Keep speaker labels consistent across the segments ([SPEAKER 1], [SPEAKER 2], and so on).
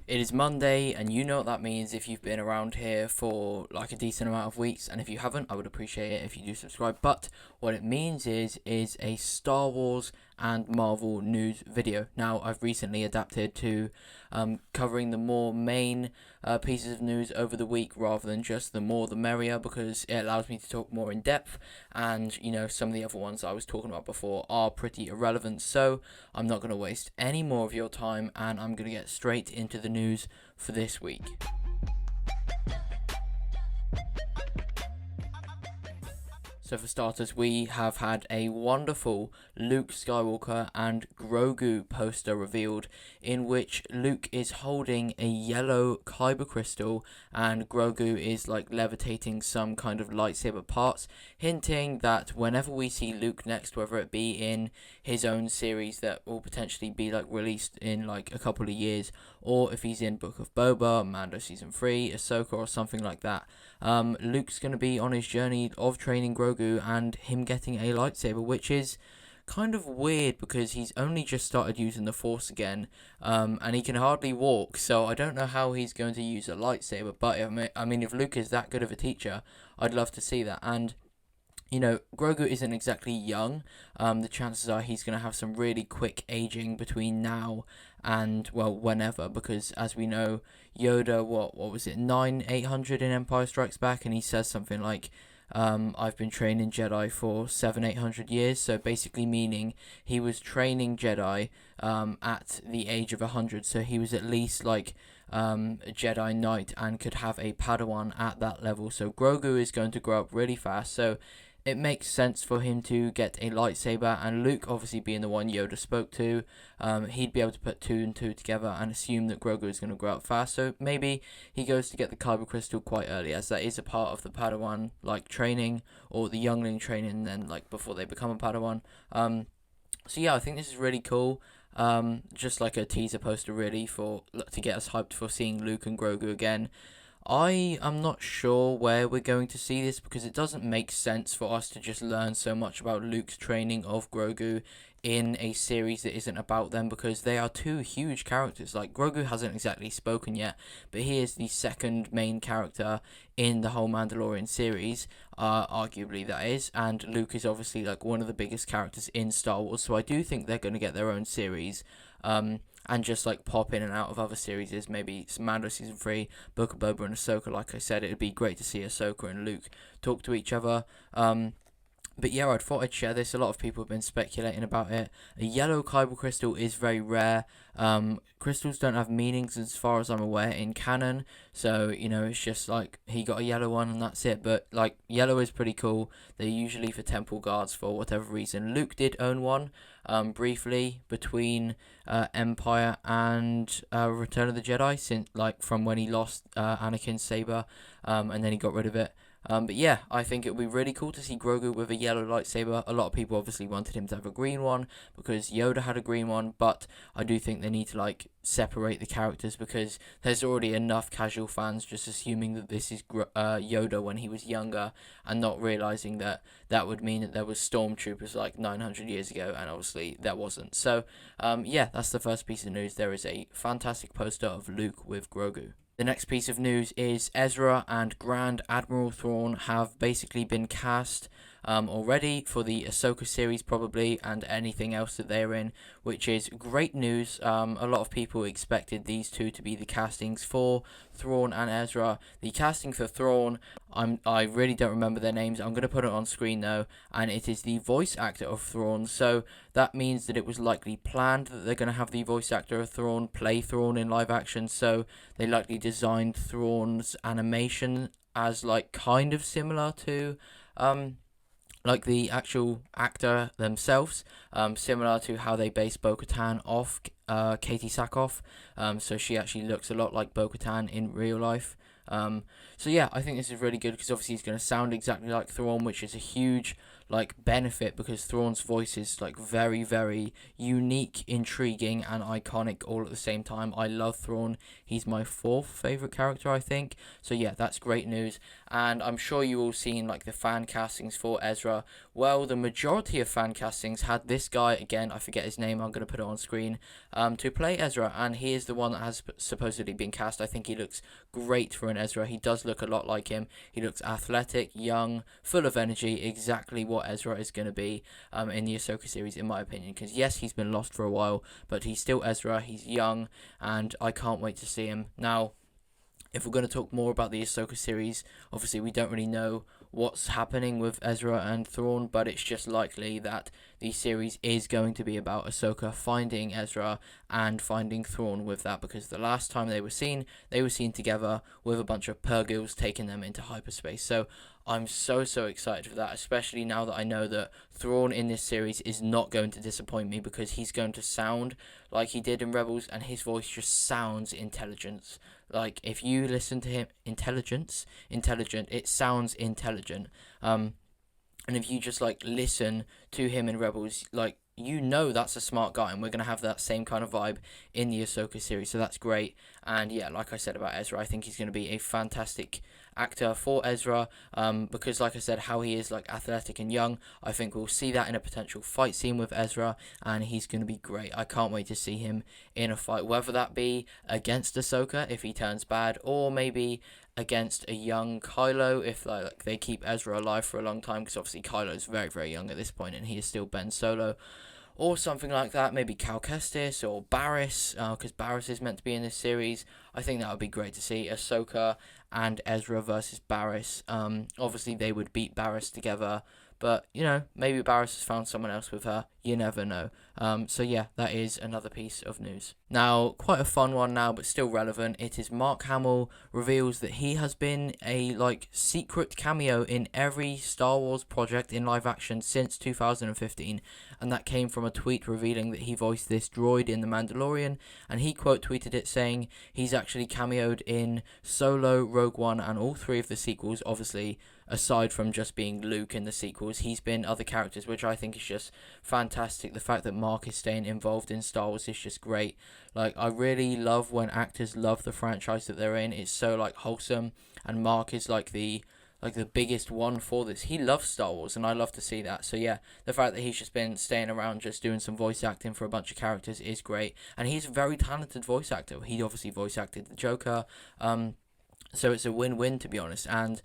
[SPEAKER 1] It is Monday, and you know what that means if you've been around here for like a decent amount of weeks. And if you haven't, I would appreciate it if you do subscribe. But what it means is a Star Wars and Marvel news video. Now, I've recently adapted to covering the more main pieces of news over the week rather than just the more the merrier, because it allows me to talk more in depth. And some of the other ones I was talking about before are pretty irrelevant. So I'm not going to waste any more of your time, and I'm going to get straight into the news for this week. So for starters, we have had a wonderful Luke Skywalker and Grogu poster revealed, in which Luke is holding a yellow kyber crystal and Grogu is like levitating some kind of lightsaber parts, hinting that whenever we see Luke next, whether it be in his own series that will potentially be like released in like a couple of years, or if he's in Book of Boba, Mando Season 3, Ahsoka or something like that, Luke's going to be on his journey of training Grogu and him getting a lightsaber, which is kind of weird because he's only just started using the Force again, and he can hardly walk, so I don't know how he's going to use a lightsaber. But I mean, if Luke is that good of a teacher, I'd love to see that. And Grogu isn't exactly young. The chances are he's going to have some really quick aging between now and, well, whenever, because as we know, Yoda, what was it, 800 in Empire Strikes Back, and he says something like, I've been training Jedi for 800 years, so basically meaning he was training Jedi at the age of 100, so he was at least like a Jedi Knight and could have a Padawan at that level. So Grogu is going to grow up really fast, so it makes sense for him to get a lightsaber, and Luke obviously being the one Yoda spoke to, he'd be able to put two and two together and assume that Grogu is going to grow up fast, so maybe he goes to get the Kyber Crystal quite early, as that is a part of the Padawan like training, or the youngling training, then like before they become a Padawan. So yeah, I think this is really cool. Just like a teaser poster really to get us hyped for seeing Luke and Grogu again. I am not sure where we're going to see this, because it doesn't make sense for us to just learn so much about Luke's training of Grogu in a series that isn't about them, because they are two huge characters. Like, Grogu hasn't exactly spoken yet, but he is the second main character in the whole Mandalorian series, arguably that is, and Luke is obviously like one of the biggest characters in Star Wars, so I do think they're going to get their own series. And just like pop in and out of other series, maybe Mando Season 3, Book of Boba and Ahsoka. Like I said, it would be great to see Ahsoka and Luke talk to each other. But yeah, I thought I'd share this. A lot of people have been speculating about it. A yellow kyber crystal is very rare. Crystals don't have meanings as far as I'm aware in canon. So, it's just like he got a yellow one and that's it. But like, yellow is pretty cool. They're usually for temple guards for whatever reason. Luke did own one briefly between Empire and Return of the Jedi, since like from when he lost Anakin's saber, and then he got rid of it. But yeah, I think it would be really cool to see Grogu with a yellow lightsaber. A lot of people obviously wanted him to have a green one because Yoda had a green one, but I do think they need to like separate the characters, because there's already enough casual fans just assuming that this is Yoda when he was younger, and not realizing that that would mean that there was stormtroopers like 900 years ago, and obviously there wasn't. So yeah, that's the first piece of news. There is a fantastic poster of Luke with Grogu. The next piece of news is Ezra and Grand Admiral Thrawn have basically been cast already for the Ahsoka series probably, and anything else that they're in, which is great news. A lot of people expected these two to be the castings for Thrawn and Ezra. The casting for Thrawn, I really don't remember their names. I'm going to put it on screen though, and it is the voice actor of Thrawn, so that means that it was likely planned that they're going to have the voice actor of Thrawn play Thrawn in live action, so they likely designed Thrawn's animation as like kind of similar to like the actual actor themselves, similar to how they based Bo-Katan off Katie Sackhoff, so she actually looks a lot like Bo-Katan in real life. So yeah, I think this is really good, because obviously he's going to sound exactly like Thrawn, which is a huge like benefit because Thrawn's voice is like very, very unique, intriguing, and iconic all at the same time. I love Thrawn. He's my 4th favorite character, I think. So yeah, that's great news. And I'm sure you all seen like the fan castings for Ezra. Well, the majority of fan castings had this guy, again, I forget his name, I'm going to put it on screen, to play Ezra, and he is the one that has supposedly been cast. I think he looks great for an Ezra. He does look a lot like him. He looks athletic, young, full of energy, exactly what Ezra is going to be in the Ahsoka series, in my opinion. Because yes, he's been lost for a while, but he's still Ezra. He's young, and I can't wait to see him. Now, if we're going to talk more about the Ahsoka series, obviously we don't really know what's happening with Ezra and Thrawn, but it's just likely that the series is going to be about Ahsoka finding Ezra and finding Thrawn with that, because the last time they were seen together with a bunch of Purgils taking them into hyperspace. So I'm so excited for that, especially now that I know that Thrawn in this series is not going to disappoint me, because he's going to sound like he did in Rebels, and his voice just sounds intelligent. Like, if you listen to him, intelligent, it sounds intelligent. And if you just, like, listen to him in Rebels, like, you know that's a smart guy, and we're going to have that same kind of vibe in the Ahsoka series, so that's great. And yeah, like I said about Ezra, I think he's going to be a fantastic actor for Ezra, because like I said, how he is like athletic and young, I think we'll see that in a potential fight scene with Ezra, and he's going to be great. I can't wait to see him in a fight, whether that be against Ahsoka if he turns bad, or maybe against a young Kylo if like they keep Ezra alive for a long time, because obviously Kylo's very young at this point and he is still Ben Solo, or something like that. Maybe Cal Kestis or Barriss, because Barriss is meant to be in this series. I think that would be great to see Ahsoka and Ezra versus Barriss. Obviously they would beat Barriss together, but you know, maybe Barriss has found someone else with her. You never know. So yeah, that is another piece of news. Now, quite a fun one now, but still relevant. It is Mark Hamill reveals that he has been a like secret cameo in every Star Wars project in live action since 2015, and that came from a tweet revealing that he voiced this droid in The Mandalorian, and he quote tweeted it saying he's actually cameoed in Solo, Rogue One, and all 3 of the sequels. Obviously, aside from just being Luke in the sequels, he's been other characters, which I think is just fantastic. The fact that Mark is staying involved in Star Wars is just great. Like, I really love when actors love the franchise that they're in. It's so like wholesome, and Mark is like the biggest one for this. He loves Star Wars, and I love to see that. So yeah, the fact that he's just been staying around just doing some voice acting for a bunch of characters is great, and he's a very talented voice actor. He obviously voice acted the Joker, so it's a win-win, to be honest. And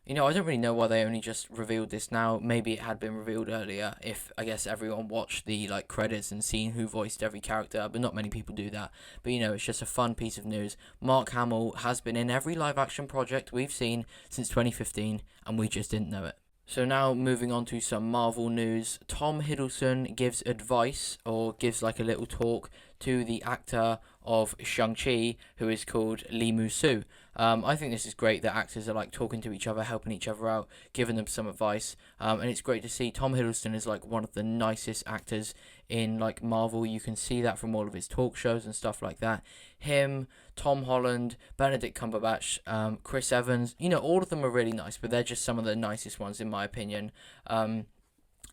[SPEAKER 1] you know, I don't really know why they only just revealed this now. Maybe it had been revealed earlier, if I guess everyone watched the like credits and seen who voiced every character, but not many people do that. But you know, it's just a fun piece of news. Mark Hamill has been in every live action project we've seen since 2015, and we just didn't know it. So now moving on to some Marvel news. Tom Hiddleston gives advice, or gives like a little talk, to the actor of Shang-Chi, who is called Lee Moo-soo. I think this is great that actors are like talking to each other, helping each other out, giving them some advice, and it's great to see. Tom Hiddleston is like one of the nicest actors in like Marvel. You can see that from all of his talk shows and stuff like that. Him, Tom Holland, Benedict Cumberbatch, Chris Evans, you know, all of them are really nice, but they're just some of the nicest ones in my opinion.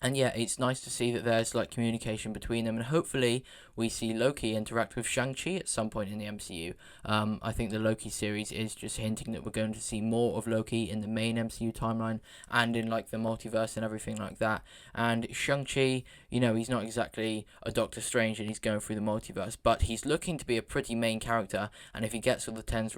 [SPEAKER 1] And yeah, it's nice to see that there's like communication between them, and hopefully we see Loki interact with Shang-Chi at some point in the MCU. I think the Loki series is just hinting that we're going to see more of Loki in the main MCU timeline and in like the multiverse and everything like that. And Shang-Chi, you know, he's not exactly a Doctor Strange and he's going through the multiverse, but he's looking to be a pretty main character, and if he gets all the 10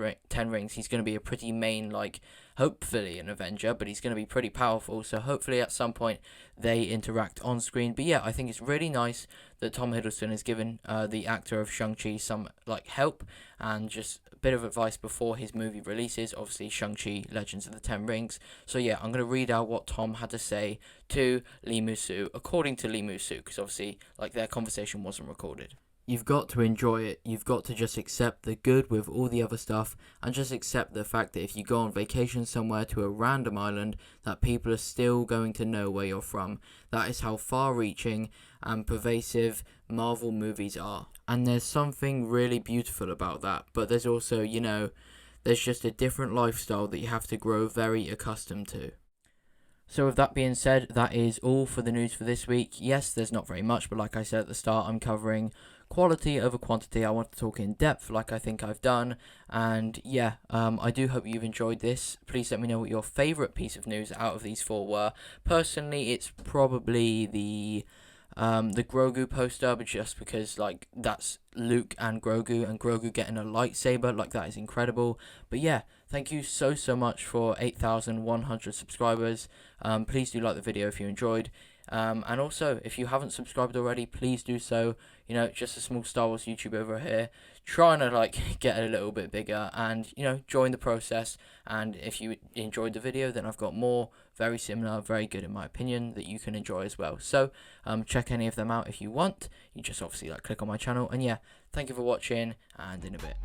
[SPEAKER 1] rings, he's going to be a pretty main, like, hopefully an Avenger, but he's going to be pretty powerful, so hopefully at some point they interact on screen. But yeah, I think it's really nice that Tom Hiddleston has given the actor of Shang-Chi some like help and just a bit of advice before his movie releases, obviously Shang-Chi Legends of the Ten Rings. So yeah, I'm going to read out what Tom had to say to Lee Moo-soo, according to Lee Moo-soo, because obviously like their conversation wasn't recorded. You've got to enjoy it. You've got to just accept the good with all the other stuff, and just accept the fact that if you go on vacation somewhere to a random island, that people are still going to know where you're from. That is how far-reaching and pervasive Marvel movies are. And there's something really beautiful about that, but there's also, you know, there's just a different lifestyle that you have to grow very accustomed to. So with that being said, that is all for the news for this week. Yes, there's not very much, but like I said at the start, I'm covering quality over quantity. I want to talk in depth like I think I've done. And yeah, I do hope you've enjoyed this. Please let me know what your favourite piece of news out of these four were. Personally, it's probably the Grogu poster, but just because like that's Luke and Grogu getting a lightsaber, like that is incredible. But yeah, thank you so much for 8,100 subscribers. Please do like the video if you enjoyed. And also, if you haven't subscribed already, please do so. You know, just a small Star Wars YouTube over here, trying to like get a little bit bigger, and you know, join the process. And if you enjoyed the video, then I've got more very similar, very good in my opinion, that you can enjoy as well. So check any of them out if you want. You just obviously like click on my channel, and yeah, thank you for watching, and in a bit.